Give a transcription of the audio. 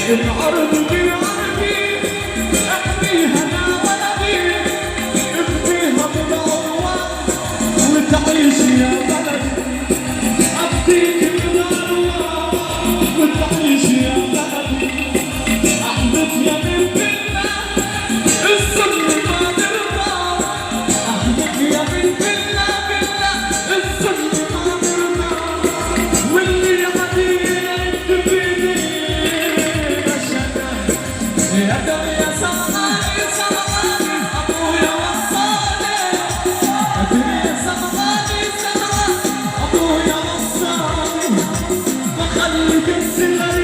الأرض بالعربي احميها يا ولدي اخفيها بالعروة وتعيش يا بلدي أبديك بالعروة وتعيش يا بلدي أحبك يا من بالله الظلم ما نرضى أحبك يا من بالله بالله الظلم ما نرضى واللي عديت بيدي يا دم يا سمغاني سمغاني أبويا وصاني يا دم يا سمغاني سمغاني أبويا وصاني وخليك تسلم